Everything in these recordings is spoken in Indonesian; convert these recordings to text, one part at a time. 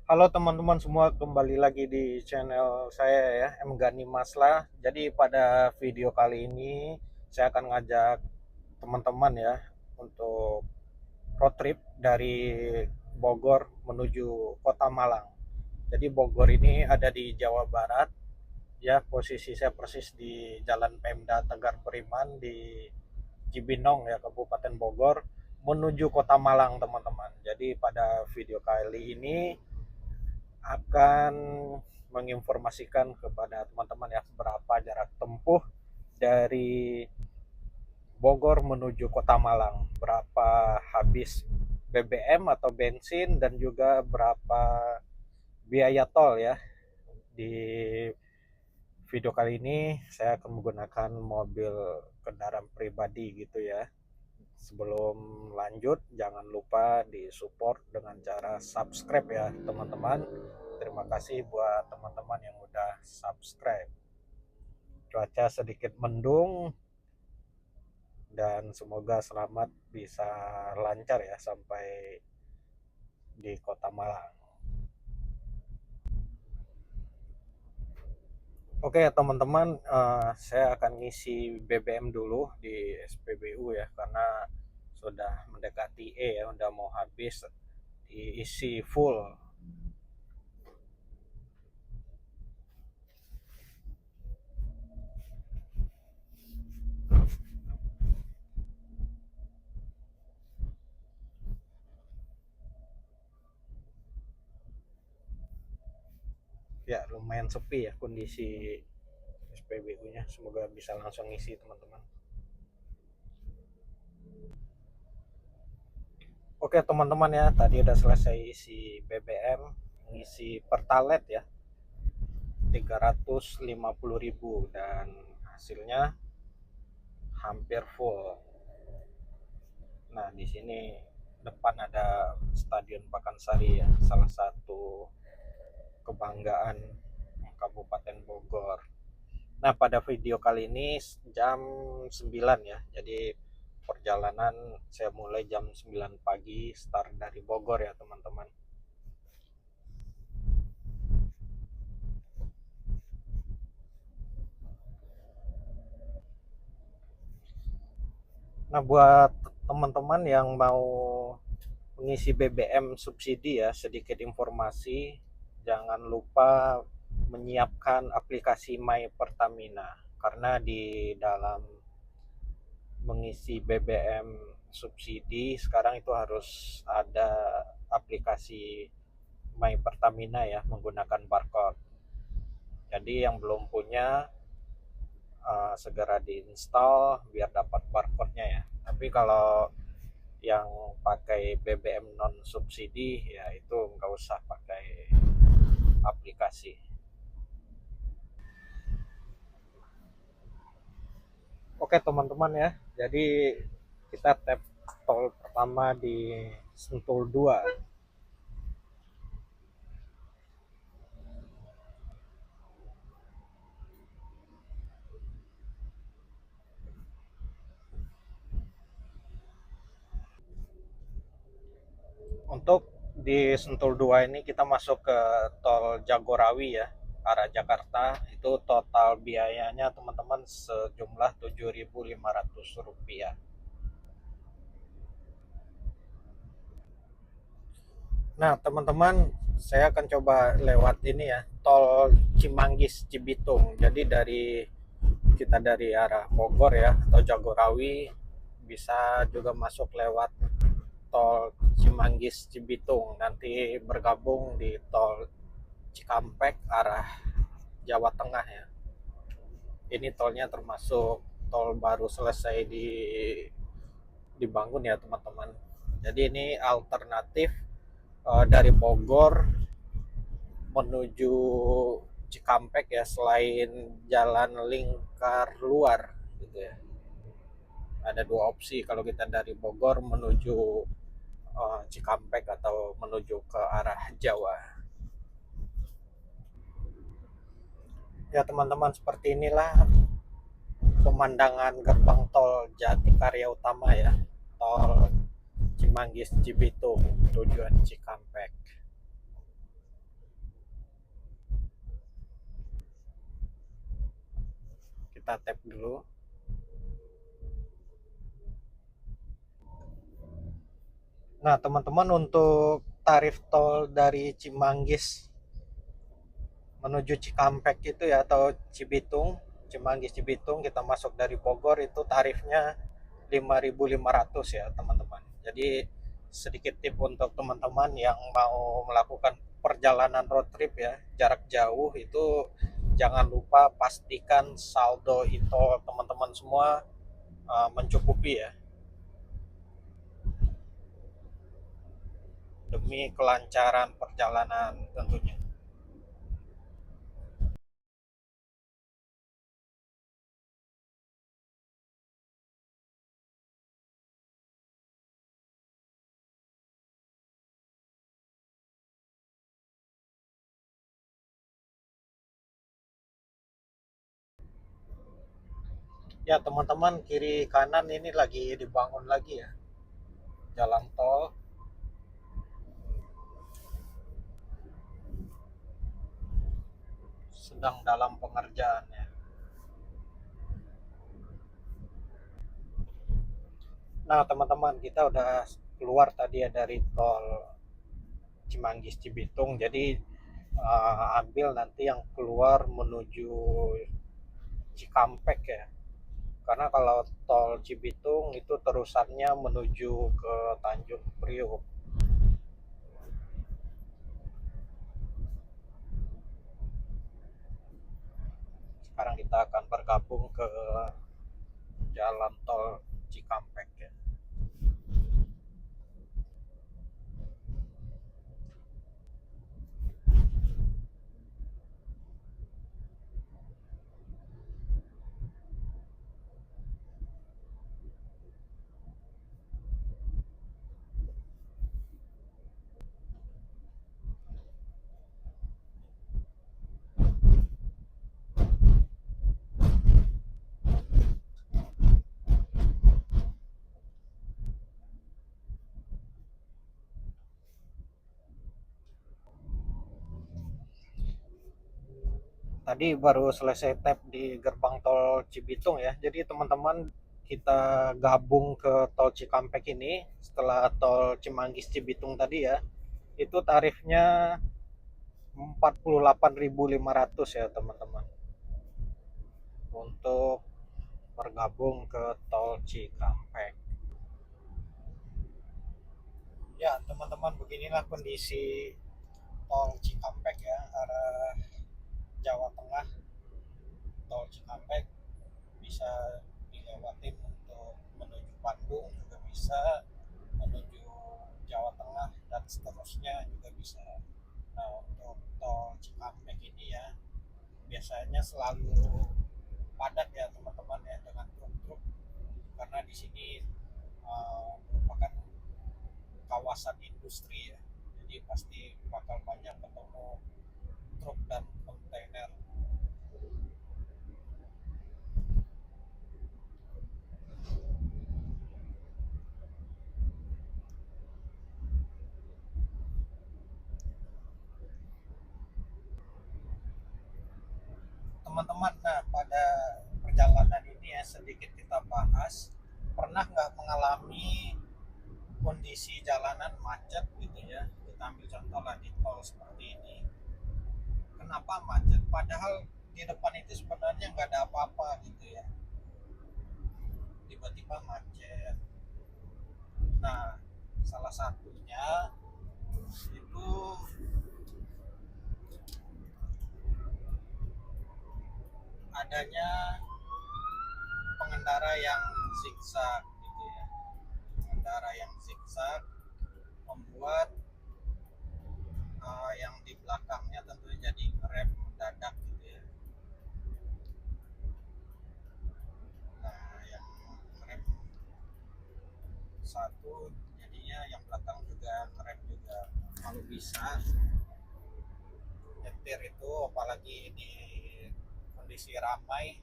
Halo teman-teman semua, kembali lagi di channel saya ya, M Gani Maslah. Jadi pada video kali ini saya akan ngajak teman-teman ya untuk road trip dari Bogor menuju Kota Malang. Jadi Bogor ini ada di Jawa Barat ya, posisi saya persis di Jalan Pemda Tegar Beriman di Cibinong ya, Kabupaten Bogor menuju Kota Malang teman-teman. Jadi pada video kali ini akan menginformasikan kepada teman-teman ya berapa jarak tempuh dari Bogor menuju Kota Malang, berapa habis BBM atau bensin dan juga berapa biaya tol ya. Di video kali ini saya akan menggunakan mobil kendaraan pribadi gitu ya. Sebelum lanjut, jangan lupa di support dengan cara subscribe ya teman-teman. Terima kasih buat teman-teman yang udah subscribe. Cuaca sedikit mendung dan semoga selamat bisa lancar ya sampai di Kota Malang. Oke teman-teman, saya akan ngisi BBM dulu di SPBU ya, karena sudah mendekati ya, udah mau habis, diisi full. Ya lumayan sepi ya kondisi SPBU-nya, semoga bisa langsung ngisi teman-teman. Oke teman-teman ya, tadi udah selesai isi BBM, ngisi Pertalite ya, 350.000 dan hasilnya hampir full. Nah, di sini depan ada Stadion Pakansari ya, salah satu kebanggaan Kabupaten Bogor. Nah, pada video kali ini jam 9 ya. Jadi perjalanan saya mulai jam 9 pagi, start dari Bogor ya, teman-teman. Nah, buat teman-teman yang mau mengisi BBM subsidi ya, sedikit informasi, jangan lupa menyiapkan aplikasi My Pertamina, karena di dalam mengisi BBM subsidi sekarang itu harus ada aplikasi My Pertamina ya, menggunakan barcode. Jadi yang belum punya, segera diinstal biar dapat barcode-nya ya. Tapi kalau yang pakai BBM non subsidi ya itu nggak usah pakai aplikasi. Oke teman-teman ya, jadi kita tap tol pertama di Sentul 2. Untuk di Sentul 2 ini kita masuk ke tol Jagorawi ya, arah Jakarta. Itu total biayanya teman-teman sejumlah Rp7.500. Nah teman-teman, saya akan coba lewat ini ya, tol Cimanggis Cibitung. Jadi kita dari arah Bogor ya atau Jagorawi bisa juga masuk lewat tol Cimanggis Cibitung, nanti bergabung di tol Cikampek arah Jawa Tengah ya. Ini tolnya termasuk tol baru selesai dibangun ya teman-teman. Jadi ini alternatif dari Bogor menuju Cikampek ya, selain jalan lingkar luar gitu ya. Ada dua opsi kalau kita dari Bogor menuju Cikampek atau menuju ke arah Jawa. Ya teman-teman, seperti inilah pemandangan gerbang tol Jatikarya Utama ya, tol Cimanggis Cibitung tujuan Cikampek. kita tap dulu. Nah, teman-teman, untuk tarif tol dari Cimanggis menuju Cikampek itu ya, atau Cibitung, Cimanggis Cibitung, kita masuk dari Bogor itu tarifnya 5.500 ya, teman-teman. Jadi sedikit tip untuk teman-teman yang mau melakukan perjalanan road trip ya, jarak jauh itu jangan lupa pastikan saldo e-tol teman-teman semua mencukupi ya, demi kelancaran perjalanan tentunya. Ya teman-teman, kiri kanan ini lagi dibangun lagi ya, jalan tol sedang dalam pengerjaan ya. Nah teman-teman, kita udah keluar tadi ya dari tol Cimanggis Cibitung, jadi ambil nanti yang keluar menuju Cikampek ya, karena kalau tol Cibitung itu terusannya menuju ke Tanjung Priok. Sekarang kita akan bergabung ke jalan tol Cikampek ya. Tadi baru selesai tap di gerbang tol Cibitung ya. Jadi teman-teman, kita gabung ke tol Cikampek ini setelah tol Cimanggis Cibitung tadi ya. Itu tarifnya 48.500 ya teman-teman, untuk bergabung ke tol Cikampek. Ya teman-teman, beginilah kondisi tol Cikampek ya, arah Jawa Tengah. Tol Cikampek bisa dilewatin untuk menuju Bandung, juga bisa menuju Jawa Tengah dan seterusnya juga bisa. Nah untuk tol Cikampek ini ya, biasanya selalu padat ya teman-teman ya, dengan truk-truk, karena di sini merupakan kawasan industri ya, jadi pasti bakal banyak ketemu truk dan kontainer. Teman-teman, nah pada perjalanan ini ya sedikit kita bahas, pernah nggak mengalami kondisi jalanan macet gitu ya? Kita ambil contoh lah di tol seperti ini. Kenapa macet? Padahal di depan itu sebenarnya nggak ada apa-apa gitu ya, tiba-tiba macet. Nah, salah satunya itu adanya pengendara yang zigzag gitu ya. Pengendara yang zigzag membuat yang di belakangnya tentunya jadi rem mendadak gitu ya. Nah, yang rem satu jadinya yang belakang juga rem juga. Kalau bisa nyetir itu apalagi di kondisi ramai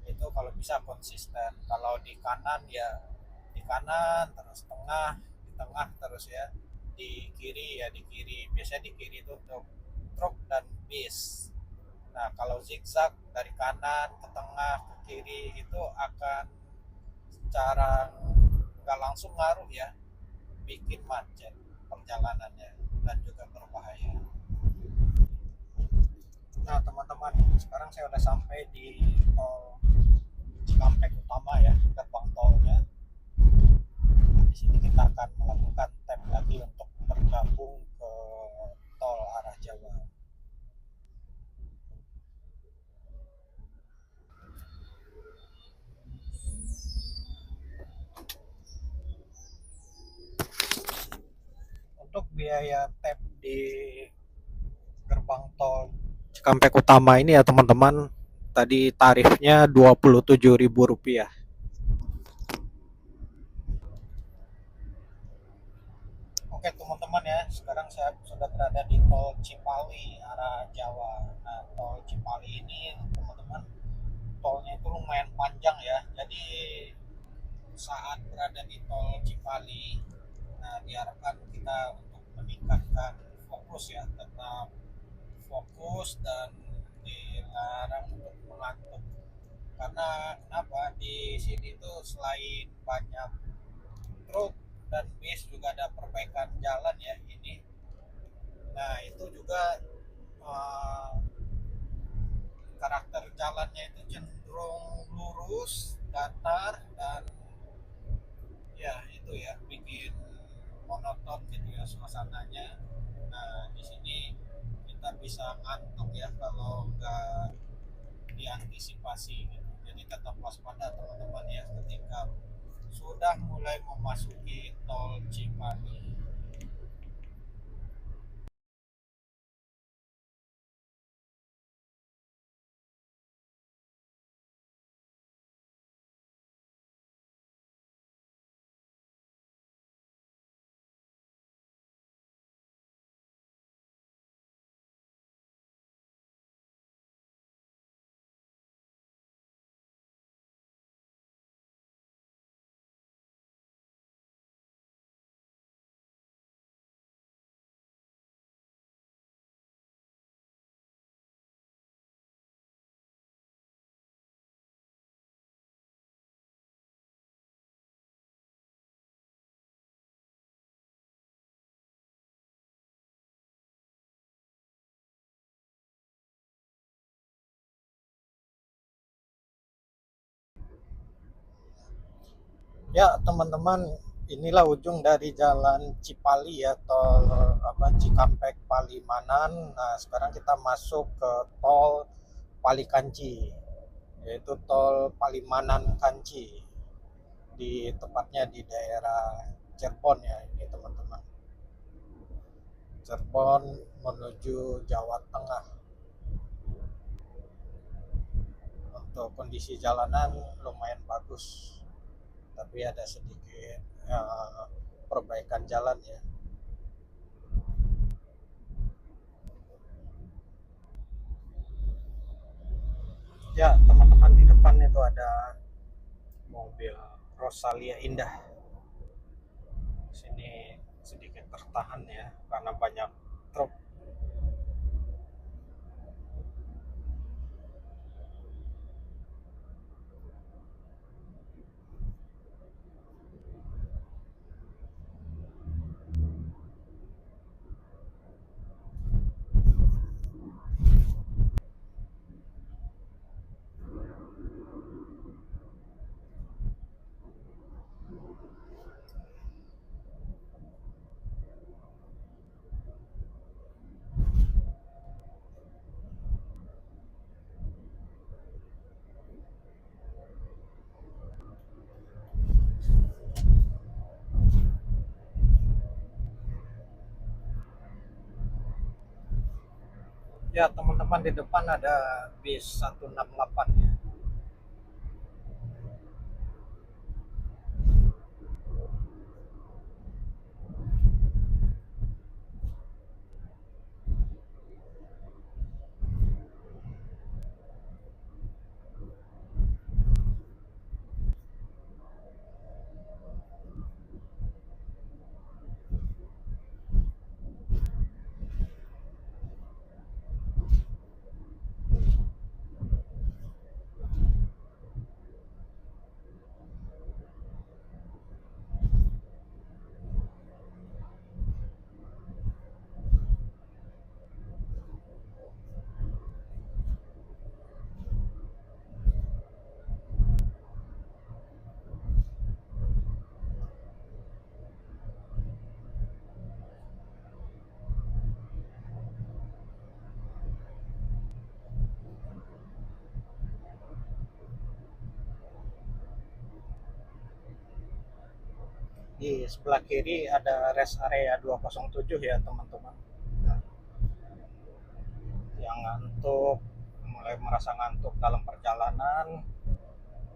itu kalau bisa konsisten. Kalau di kanan ya di kanan terus, tengah di tengah terus ya, di kiri ya di kiri. Biasanya di kiri itu untuk truk dan bis. Nah, kalau zigzag dari kanan ke tengah ke kiri itu akan secara nggak langsung ngaruh ya, bikin macet perjalanannya dan juga berbahaya. Nah, teman-teman, sekarang saya udah sampai di tol Cikampek Utama ya, gerbang tolnya. Nah, di sini kita akan melakukan tap lagi untuk bergabung ke tol arah Jawa. Untuk biaya tap di gerbang tol Cikampek Utama ini ya teman-teman, tadi tarifnya Rp27.000. Oke teman-teman ya, sekarang saya sudah berada di tol Cipali arah Jawa. Nah, tol Cipali ini teman-teman, tolnya itu lumayan panjang ya. Jadi saat berada di tol Cipali, nah diharapkan kita untuk meningkatkan fokus ya, tetap fokus dan dilarang untuk mengantuk. Karena kenapa? Di sini tuh selain banyak truk dan bis juga ada perbaikan jalan ya ini. Nah itu juga eh, karakter jalannya itu cenderung lurus, datar dan ya itu ya bikin monoton gitu ya suasananya. Nah di sini kita bisa ngantuk ya kalau nggak diantisipasi gitu. Jadi tetap waspada teman-teman ya ketika sudah mulai memasuki tol Cipali. Ya teman-teman, inilah ujung dari jalan Cipali ya, tol apa Cikampek Palimanan. Nah sekarang kita masuk ke tol Palikanci, yaitu tol Palimanan Kanci, di tepatnya di daerah Cirebon ya ini teman-teman. Cirebon menuju Jawa Tengah. Untuk kondisi jalanan lumayan bagus, tapi ada sedikit perbaikan jalan ya. Ya teman-teman, di depan itu ada mobil Rosalia Indah. Sini sedikit tertahan ya karena banyak truk. Ya teman-teman, di depan ada bis 168 ya. Di sebelah kiri ada rest area 207 ya teman-teman. Nah, yang ngantuk, mulai merasa ngantuk dalam perjalanan,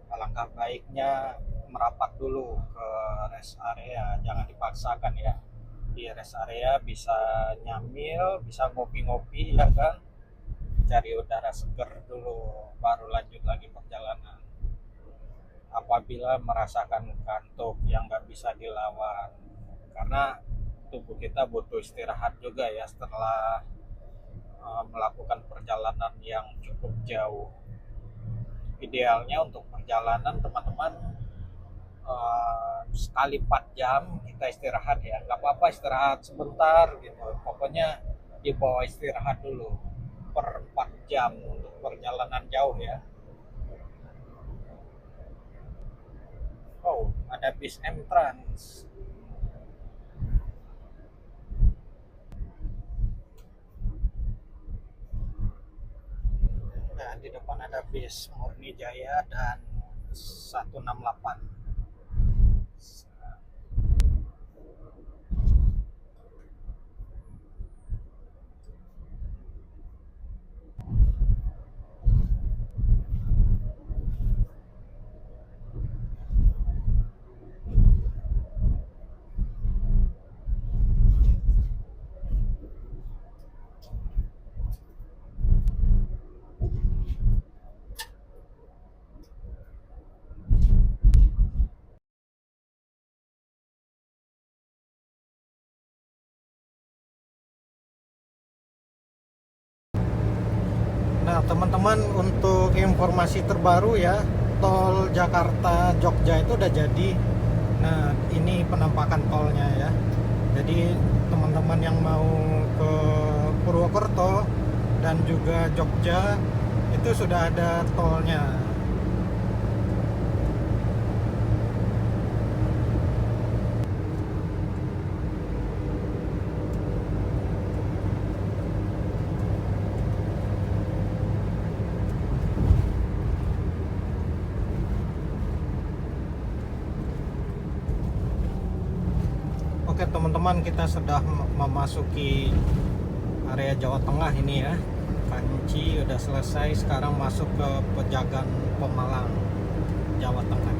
alangkah baiknya merapat dulu ke rest area, jangan dipaksakan ya. Di rest area bisa nyamil, bisa ngopi-ngopi ya kan, cari udara seger dulu, baru lanjut lagi perjalanan. Apabila merasakan kantuk yang nggak bisa dilawan, karena tubuh kita butuh istirahat juga ya setelah melakukan perjalanan yang cukup jauh. Idealnya untuk perjalanan teman-teman sekali 4 jam kita istirahat ya, nggak apa-apa istirahat sebentar gitu, pokoknya dibawa istirahat dulu per 4 jam untuk perjalanan jauh ya. Oh, ada bis M-Trans. Nah, di depan ada bis Murni Jaya dan 168. Nah, teman-teman, untuk informasi terbaru ya, tol Jakarta Jogja itu udah jadi. Nah, ini penampakan tolnya ya. Jadi teman-teman yang mau ke Purwokerto dan juga Jogja itu sudah ada tolnya. Oke teman-teman, kita sudah memasuki area Jawa Tengah ini ya. Kanci udah selesai, sekarang masuk ke Pejagan Pemalang, Jawa Tengah.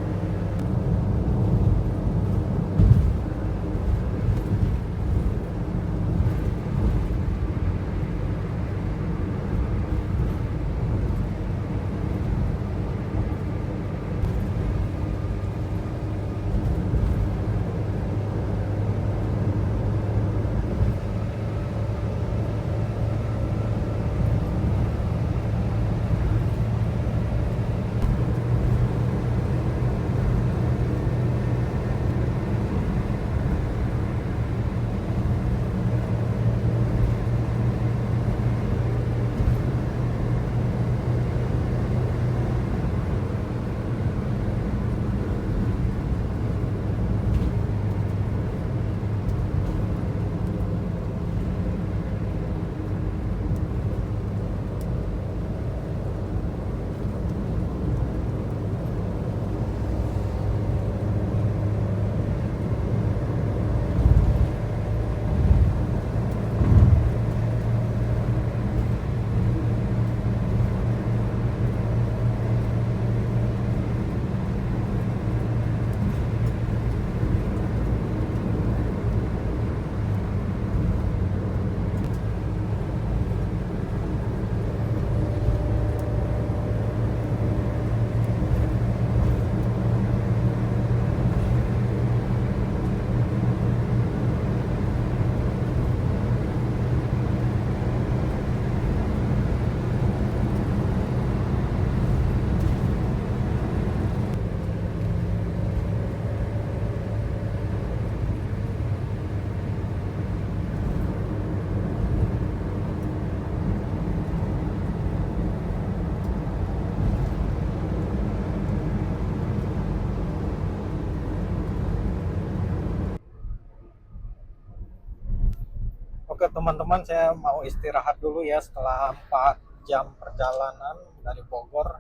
Oke teman-teman, saya mau istirahat dulu ya setelah 4 jam perjalanan dari Bogor.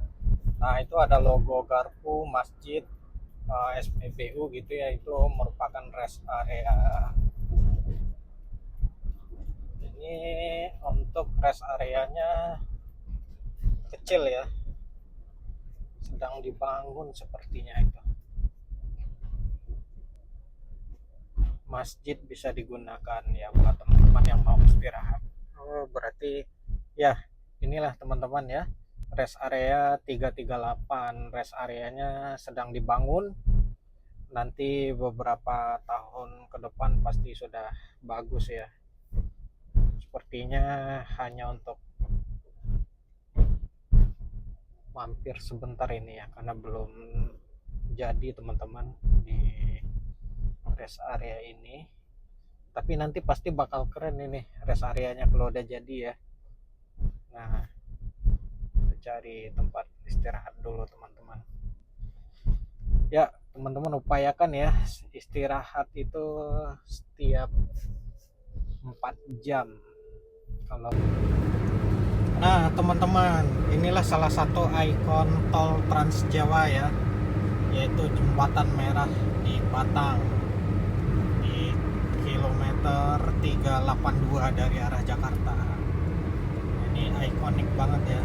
Nah, itu ada logo Garpu Masjid SPBU gitu ya, itu merupakan rest area. Ini untuk rest areanya kecil ya, sedang dibangun sepertinya itu. Masjid bisa digunakan ya buat teman-teman yang mau istirahat. Oh, berarti ya inilah teman-teman ya. Rest area 338, rest areanya sedang dibangun. Nanti beberapa tahun ke depan pasti sudah bagus ya. Sepertinya hanya untuk mampir sebentar ini ya, karena belum jadi teman-teman di rest area ini. Tapi nanti pasti bakal keren ini rest areanya kalau udah jadi ya. Nah, cari tempat istirahat dulu teman-teman. Ya, teman-teman upayakan ya istirahat itu setiap 4 jam. Kalau Nah, teman-teman, inilah salah satu ikon tol Trans Jawa ya, yaitu jembatan merah di Batang di kilometer 382 dari arah Jakarta. Ini ikonik banget ya.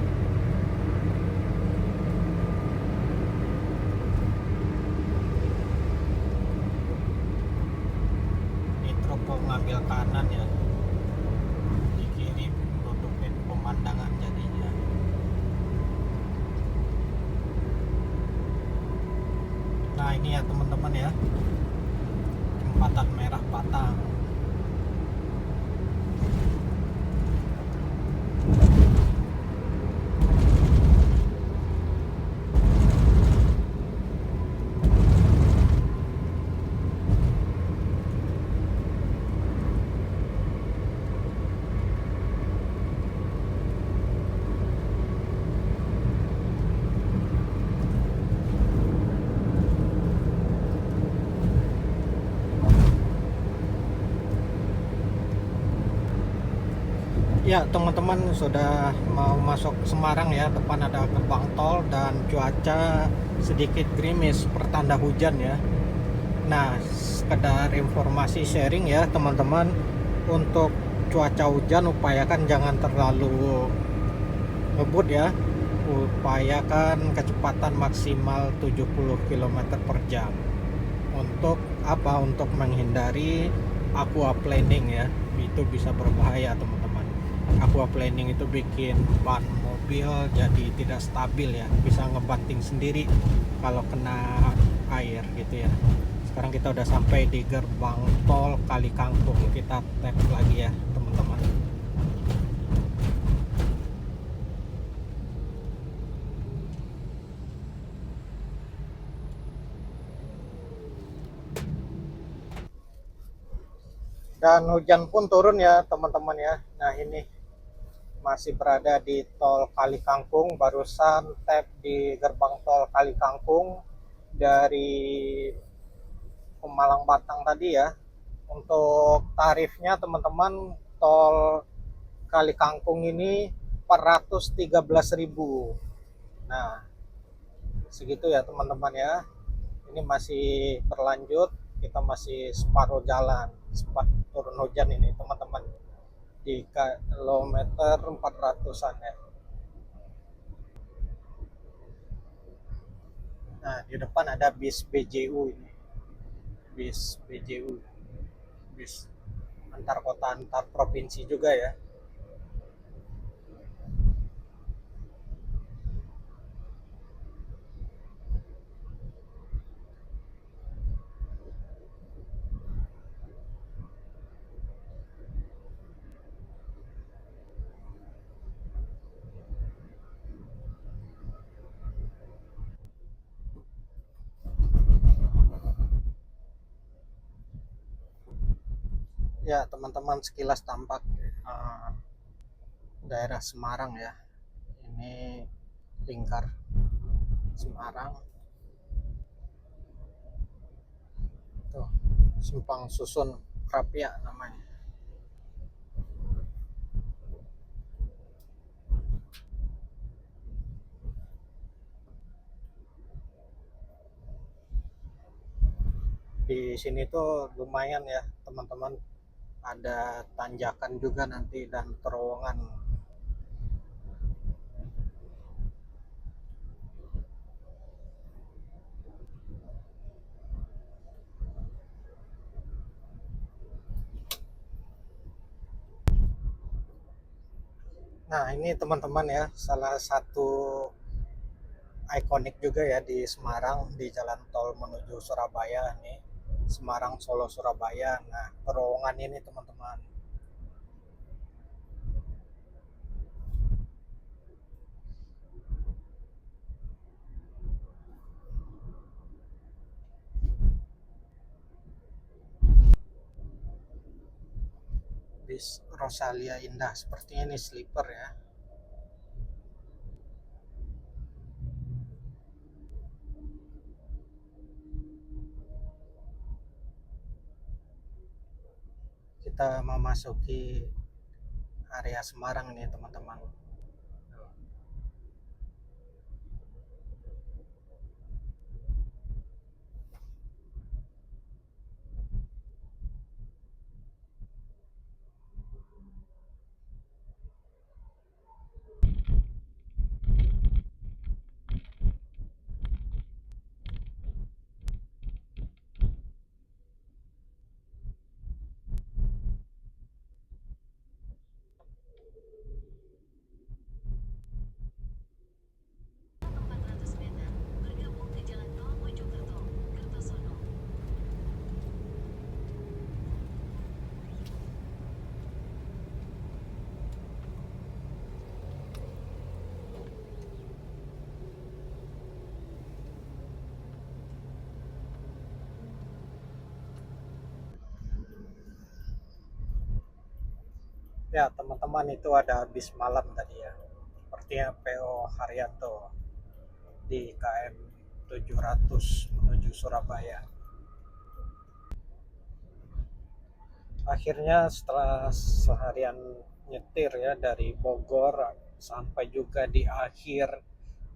Ini truk mau ngambil kanan ya, di kiri nutupin pemandangan jadinya. Nah, ini ya teman-teman ya, jembatan merah Batang. Ya teman-teman, sudah mau masuk Semarang ya, depan ada gerbang tol dan cuaca sedikit gerimis pertanda hujan ya. Nah, sekedar informasi sharing ya teman-teman, untuk cuaca hujan upayakan jangan terlalu ngebut ya, upayakan kecepatan maksimal 70 km per jam. Untuk apa? Untuk menghindari aquaplaning ya, itu bisa berbahaya teman-teman. Aquaplaning itu bikin ban mobil jadi tidak stabil ya, bisa ngebanting sendiri kalau kena air gitu ya. Sekarang kita udah sampai di gerbang tol Kali Kangkung, kita tap lagi ya teman-teman. Dan hujan pun turun ya teman-teman ya. Nah, ini masih berada di tol Kali Kangkung, barusan tap di gerbang tol Kali Kangkung dari Pemalang Batang tadi ya. Untuk tarifnya teman-teman, tol Kali Kangkung ini 413.000. Nah, segitu ya teman-teman ya. Ini masih berlanjut, kita masih separuh jalan, sempat turun hujan ini teman-teman di kilometer 400-an ya. Nah, di depan ada bis BJU ini. Bis BJU. Bis antar kota antar provinsi juga ya. Ya, teman-teman, sekilas tampak daerah Semarang ya. Ini lingkar Semarang. Tuh, Simpang Susun Krapia namanya. di sini tuh lumayan ya teman-teman, ada tanjakan juga nanti dan terowongan. Nah ini teman-teman ya, salah satu ikonik juga ya di Semarang, di jalan tol menuju Surabaya nih, Semarang Solo Surabaya. Nah terowongan ini teman-teman, bis Rosalia Indah, sepertinya ini sleeper ya. Kita memasuki area Semarang nih teman-teman. Ya teman-teman, itu ada bis malam tadi ya, sepertinya PO Haryanto di KM 700 menuju Surabaya. Akhirnya setelah seharian nyetir ya dari Bogor sampai juga di akhir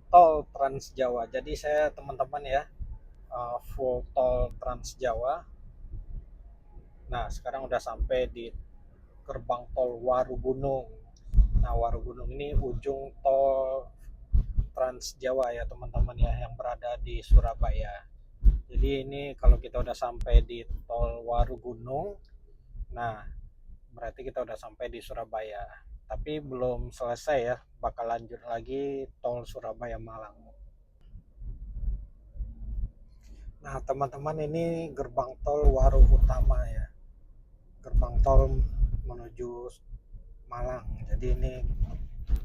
tol Trans Jawa. Jadi saya teman-teman ya, full tol Trans Jawa. Nah sekarang udah sampai di gerbang tol Warugunung. Nah Warugunung ini ujung tol Trans Jawa ya teman-teman ya, yang berada di Surabaya. Jadi ini kalau kita udah sampai di tol Warugunung, nah berarti kita udah sampai di Surabaya. Tapi belum selesai ya, bakal lanjut lagi tol Surabaya Malang. Nah teman-teman, ini gerbang tol Waru Utama ya, gerbang tol menuju Malang. Jadi ini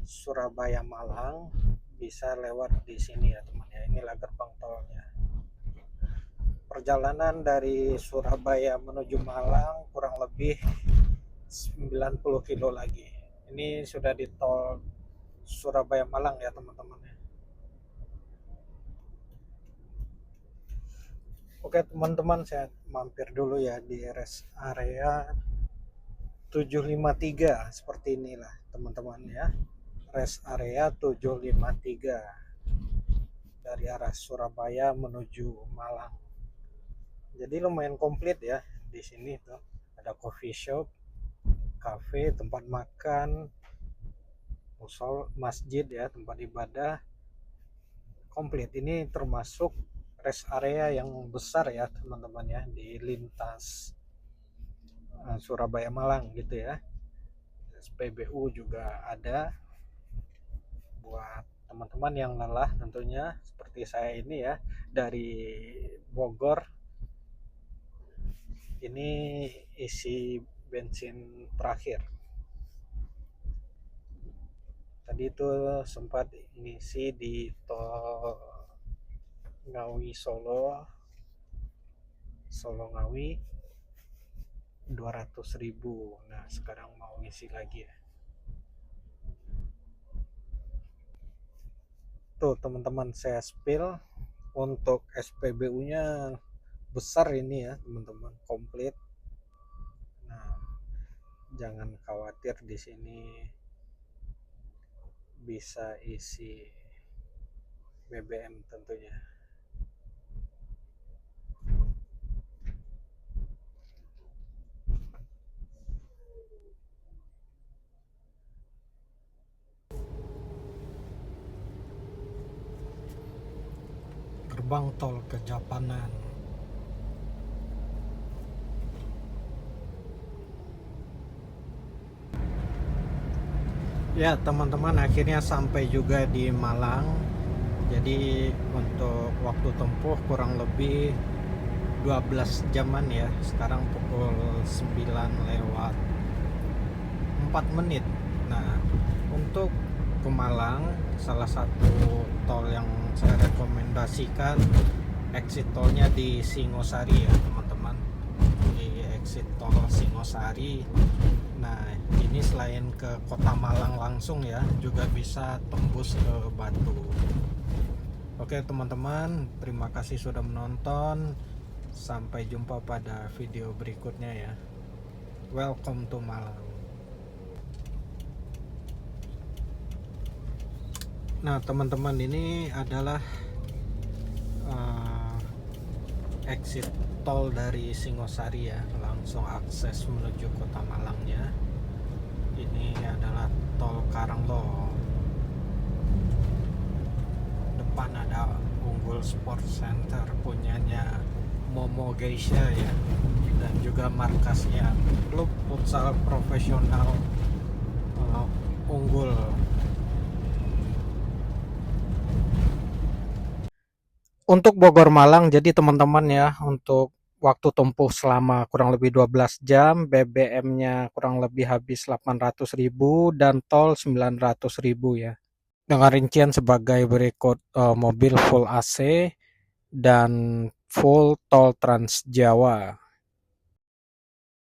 Surabaya Malang bisa lewat di sini ya teman ya. Inilah gerbang tolnya. Perjalanan dari Surabaya menuju Malang kurang lebih 90 kilo lagi. Ini sudah di tol Surabaya Malang ya teman-teman. Oke teman-teman, saya mampir dulu ya di rest area 753, seperti inilah teman-teman ya. Rest area 753 dari arah Surabaya menuju Malang. Jadi lumayan komplit ya di sini tuh. Ada coffee shop, cafe, tempat makan, musol, masjid ya, tempat ibadah. Komplit. Ini termasuk rest area yang besar ya teman-teman ya, di lintas Surabaya Malang gitu ya. SPBU juga ada buat teman-teman yang lelah tentunya seperti saya ini ya, dari Bogor. Ini isi bensin terakhir. Tadi itu sempat ngisi di tol Ngawi Solo, Solo Ngawi 200.000. Nah sekarang mau ngisi lagi ya. Tuh teman-teman, saya spill untuk SPBU nya besar ini ya teman-teman, komplit. Nah jangan khawatir, di sini bisa isi BBM tentunya. gerbang tol Kejapanan. Ya teman-teman, akhirnya sampai juga di Malang. Jadi untuk waktu tempuh kurang lebih 12 jaman ya. Sekarang pukul 9 lewat 4 menit. Nah, untuk ke Malang, salah satu tol yang saya rekomendasikan exit tolnya di Singosari ya teman-teman, di exit tol Singosari. Nah, ini selain ke kota Malang langsung ya, juga bisa tembus ke Batu. Oke teman-teman, terima kasih sudah menonton. Sampai jumpa pada video berikutnya ya. Welcome to Malang. Nah teman-teman, ini adalah exit tol dari Singosari ya, langsung akses menuju kota Malangnya. Ini adalah tol Karanglo. Depan ada Unggul Sport Center punyanya Momo Geisha ya, dan juga markasnya klub futsal profesional Unggul. Untuk Bogor Malang, jadi teman-teman ya, untuk waktu tempuh selama kurang lebih 12 jam, BBM-nya kurang lebih habis 800.000 dan tol 900.000 ya. Dengan rincian sebagai berikut: mobil full AC dan full tol Trans Jawa.